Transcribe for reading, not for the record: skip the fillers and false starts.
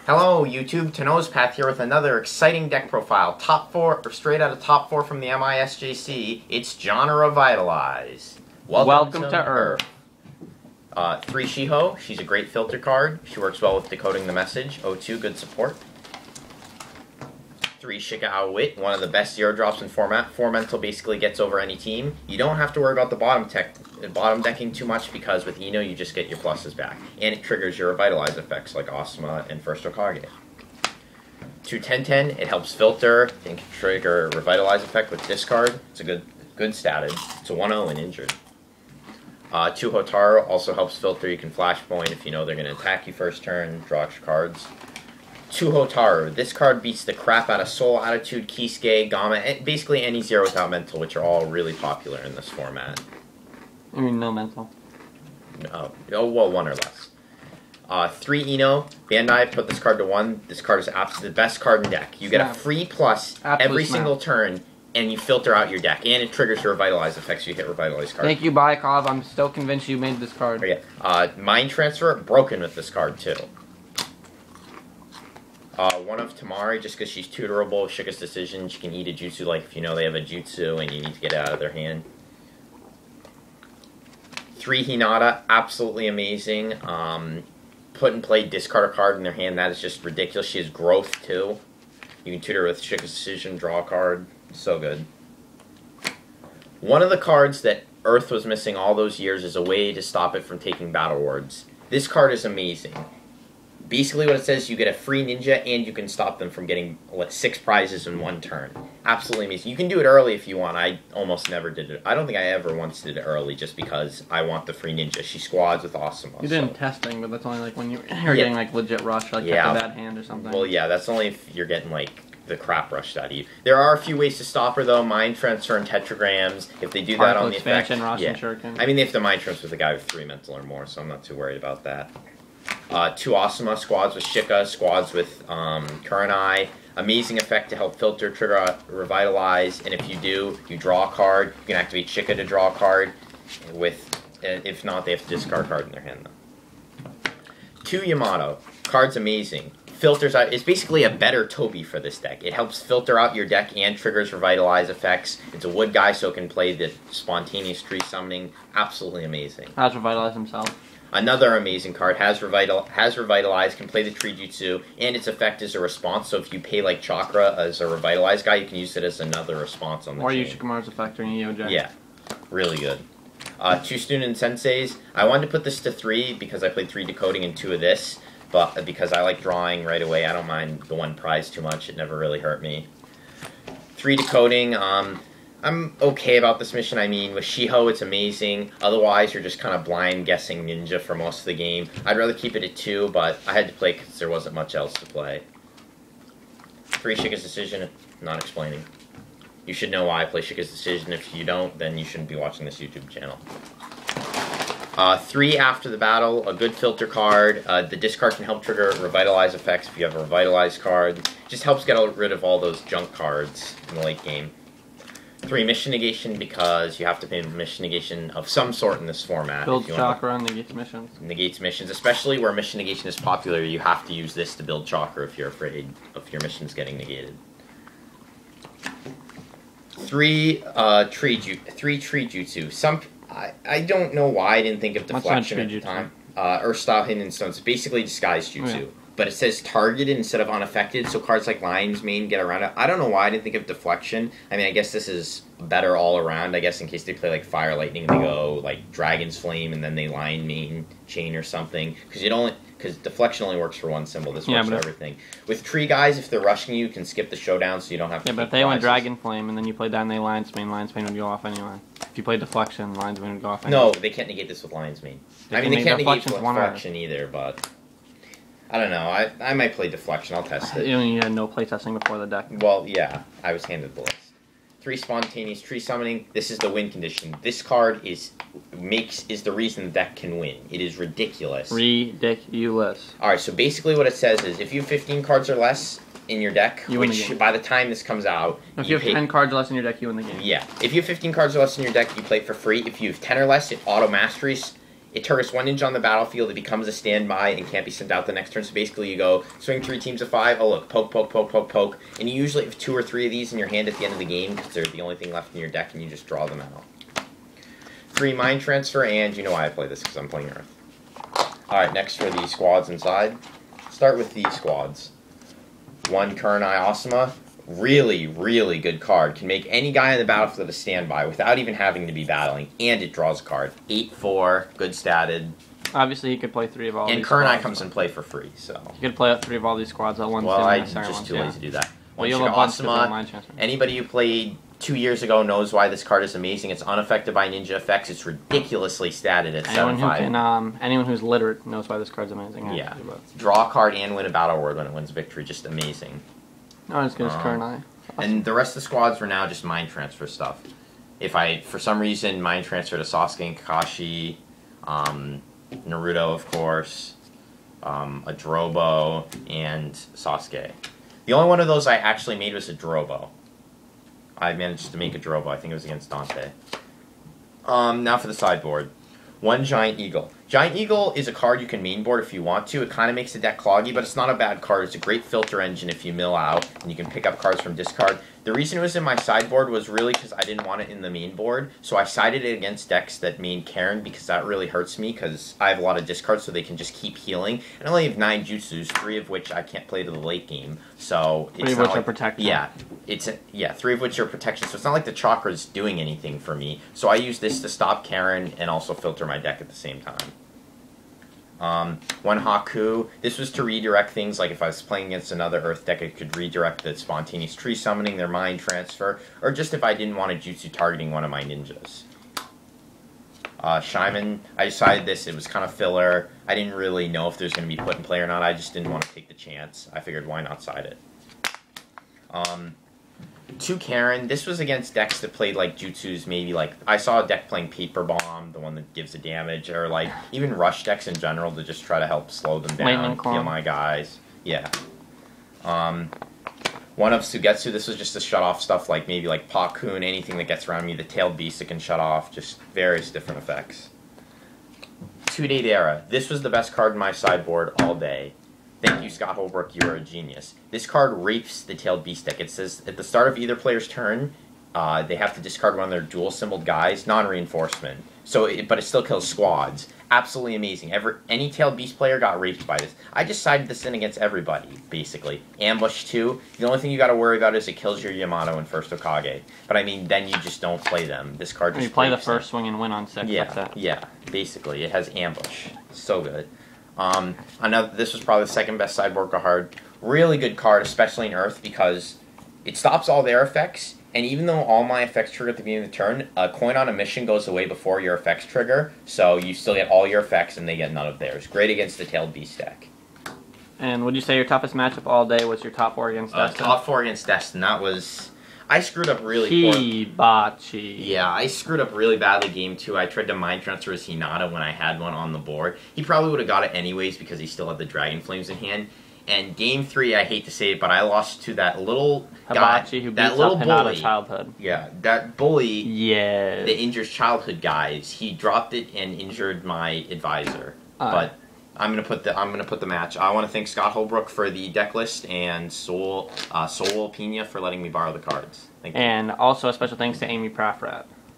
Hello YouTube, Path here with another exciting deck profile. Top 4, or straight out of top 4 from the MI SJC, it's Genrevitalize. Welcome to Earth. 3 Shiho, she's a great filter card. She works well with decoding the message. 0-2, good support. 3 Shika Wit, one of the best 0-drops in format. 4 mental basically gets over any team. You don't have to worry about the bottom decking too much because with Ino you just get your pluses back. And it triggers your Revitalize effects like Asuma and First Okage. 2 10-10, it helps filter and can trigger Revitalize effect with discard. It's a good statted. It's a 1-0 and injured. 2 Hotaru also helps filter. You can flashpoint if you know they're going to attack you first turn, draw extra cards. 2 Hotaru. This card beats the crap out of Soul Attitude, Kisuke, Gamma, and basically any 0 without mental, which are all really popular in this format. I mean, no mental. Oh well, 1 or less. 3 Ino. Bandai put this card to 1. This card is absolutely the best card in deck. You get a free plus every single turn, and you filter out your deck, and it triggers your Revitalize effects. So you hit Revitalize cards. Thank you, Baikov. I'm still convinced you made this card. Oh, yeah. Mind Transfer, broken with this card, too. 1 of Tamari, just because she's tutorable. Shika's Decision, she can eat a jutsu, like if you know they have a jutsu and you need to get it out of their hand. 3 Hinata, absolutely amazing. Put and play, discard a card in their hand. That is just ridiculous. She has growth, too. You can tutor with Shika's Decision, draw a card. So good. One of the cards that Earth was missing all those years is a way to stop it from taking battle wards. This card is amazing. Basically what it says, you get a free ninja and you can stop them from getting 6 prizes in 1 turn. Absolutely amazing. You can do it early if you want. I almost never did it. I don't think I ever once did it early just because I want the free ninja. She squads with Asuma. You did testing, but that's only like when you're getting like legit rush, like kept a bad hand or something. Well, yeah, that's only if you're getting like the crap rushed out of you. There are a few ways to stop her though. Mind Transfer and Tetragrams. If they do that on the effect, I mean they have to Mind Transfer with a guy with 3 mental or more, so I'm not too worried about that. 2 Asuma, squads with Shika, squads with Kurenai. Amazing effect to help filter, trigger, Revitalize, and if you do, you draw a card. You can activate Shika to draw a card. If not, they have to discard a card in their hand though. 2 Yamato, card's amazing. Filters out. It's basically a better Toby for this deck. It helps filter out your deck and triggers Revitalize effects. It's a wood guy, so it can play the spontaneous tree summoning. Absolutely amazing. Has Revitalize himself. Another amazing card, has Revitalize, can play the Tree Jutsu, and its effect is a response, so if you pay like Chakra as a Revitalize guy, you can use it as another response on the chain. Or use Shikamaru's effect or EOJ. Yeah, really good. 2 Student Senseis. I wanted to put this to 3 because I played 3 Decoding and 2 of this, but because I like drawing right away, I don't mind the 1 prize too much. It never really hurt me. 3 Decoding, I'm okay about this mission. I mean, with Shiho, it's amazing. Otherwise, you're just kind of blind guessing ninja for most of the game. I'd rather keep it at 2, but I had to play because there wasn't much else to play. 3 Shika's Decision, not explaining. You should know why I play Shika's Decision. If you don't, then you shouldn't be watching this YouTube channel. 3 After the Battle, a good filter card. The discard can help trigger Revitalize effects if you have a Revitalize card. Just helps get rid of all those junk cards in the late game. 3 Mission Negation, because you have to pay Mission Negation of some sort in this format. Builds Chakra and negates missions. Negates missions, especially where Mission Negation is popular, you have to use this to build Chakra if you're afraid of your missions getting negated. 3 Tree Jutsu. I don't know why I didn't think of Deflection at the time. Earth-style Hidden Stones. Basically disguised Jutsu. Yeah. But it says targeted instead of unaffected, so cards like Lion's Mane get around it. I don't know why I didn't think of Deflection. I mean, I guess this is better all around, I guess, in case they play like Fire Lightning and they go like Dragon's Flame and then they Lion Mane Chain or something. Because Deflection only works for 1 symbol. This works for everything. With Tree guys, if they're rushing you, can skip the showdown so you don't have to. Yeah, but if they went Dragon Flame and then you played that and they Lion's Mane would go off anyway. If you played Deflection, Lion's Mane would go off anyway. No, they can't negate this with Lion's Mane. I mean, they can't negate Deflection either, but I don't know. I might play Deflection. I'll test it. You had no playtesting before the deck. Well, yeah. I was handed the list. 3 Spontaneous Tree Summoning. This is the win condition. This card is the reason the deck can win. It is ridiculous. Ridiculous. Alright, so basically what it says is if you have 15 cards or less in your deck, which by the time this comes out... If you have 10 cards or less in your deck, you win the game. Yeah. If you have 15 cards or less in your deck, you play it for free. If you have 10 or less, it auto-masteries. It targets one ninja on the battlefield. It becomes a standby and can't be sent out the next turn. So basically you go swing 3 teams of 5. Oh look, poke, poke, poke, poke, poke. And you usually have 2 or 3 of these in your hand at the end of the game because they're the only thing left in your deck and you just draw them out. 3 Mind Transfer, and you know why I play this because I'm playing Earth. Alright, next for the squads inside. Start with the squads. 1 Kurenai Asuma. Really, really good card. Can make any guy in the battlefield a standby without even having to be battling, and it draws a card. 8/4, good statted. Obviously, he could play 3 of all these squads. And Kurenai comes in play for free, so... He could play 3 of all these squads at once. Well, I'm just too lazy to do that. Well, you have a bunch of Mind Transfer. Anybody who played 2 years ago knows why this card is amazing. It's unaffected by ninja effects. It's ridiculously statted at 7/5. Anyone who's literate knows why this card's amazing. Yeah. Draw a card and win a battle award when it wins victory. Just amazing. No, it's good as Kurenai. Awesome. And the rest of the squads were now just Mind Transfer stuff. If I, for some reason, Mind Transfer to Sasuke and Kakashi, Naruto, of course, a Drobo, and Sasuke. The only one of those I actually made was a Drobo. I managed to make a Drobo. I think it was against Dante. Now for the sideboard. 1 Giant Eagle. Giant Eagle is a card you can mainboard if you want to. It kind of makes the deck cloggy, but it's not a bad card. It's a great filter engine if you mill out, and you can pick up cards from discard. The reason it was in my sideboard was really because I didn't want it in the main board, so I sided it against decks that main Karen, because that really hurts me, because I have a lot of discards, so they can just keep healing. And I only have 9 jutsus, 3 of which I can't play to the late game, so it's 3 of which are protection. Yeah, 3 of which are protection, so it's not like the chakra's doing anything for me. So I use this to stop Karen and also filter my deck at the same time. 1 Haku. This was to redirect things, like if I was playing against another Earth deck, it could redirect the spontaneous tree summoning, their Mind Transfer, or just if I didn't want a jutsu targeting one of my ninjas. Shaiman, I decided this, it was kind of filler. I didn't really know if there's going to be put in play or not. I just didn't want to take the chance. I figured, why not side it? 2 Karen. This was against decks that played like jutsus, maybe like I saw a deck playing Paper Bomb, the one that gives a damage, or like even rush decks in general to just try to help slow them down, kill my guys. Yeah. 1 of Sugetsu. This was just to shut off stuff like maybe like Pakun, anything that gets around me, the Tailed Beast that can shut off, just various different effects. 2 Deidara. This was the best card in my sideboard all day. Thank you, Scott Holbrook, you are a genius. This card rapes the Tailed Beast deck. It says at the start of either player's turn, they have to discard one of their dual-symboled guys, non-reinforcement. But it still kills squads. Absolutely amazing. Any Tailed Beast player got raped by this. I just sided this in against everybody, basically. Ambush 2, the only thing you got to worry about is it kills your Yamato and first Hokage. But I mean, then you just don't play them. This card just you play the first swing and win on 6. Yeah, basically. It has Ambush. So good. This was probably the second best sideboard card. Really good card, especially in Earth, because it stops all their effects, and even though all my effects trigger at the beginning of the turn, a coin on a mission goes away before your effects trigger, so you still get all your effects and they get none of theirs. Great against the Tailed Beast deck. And would you say your toughest matchup all day was your top 4 against Destin? Top 4 against Destin, that was... I screwed up really Hibachi. Yeah, I screwed up really badly game 2. I tried to Mind Transfer his Hinata when I had one on the board. He probably would have got it anyways because he still had the Dragon Flames in hand. And game 3, I hate to say it, but I lost to that little Hibachi guy, who that beats little up bully. Hinata childhood. Yeah, that bully Yeah. that injures childhood guys. He dropped it and injured my advisor. But I'm gonna put the match. I want to thank Scott Holbrook for the deck list and Soul Pina for letting me borrow the cards. Thank you. And also a special thanks to Amy Praffrat.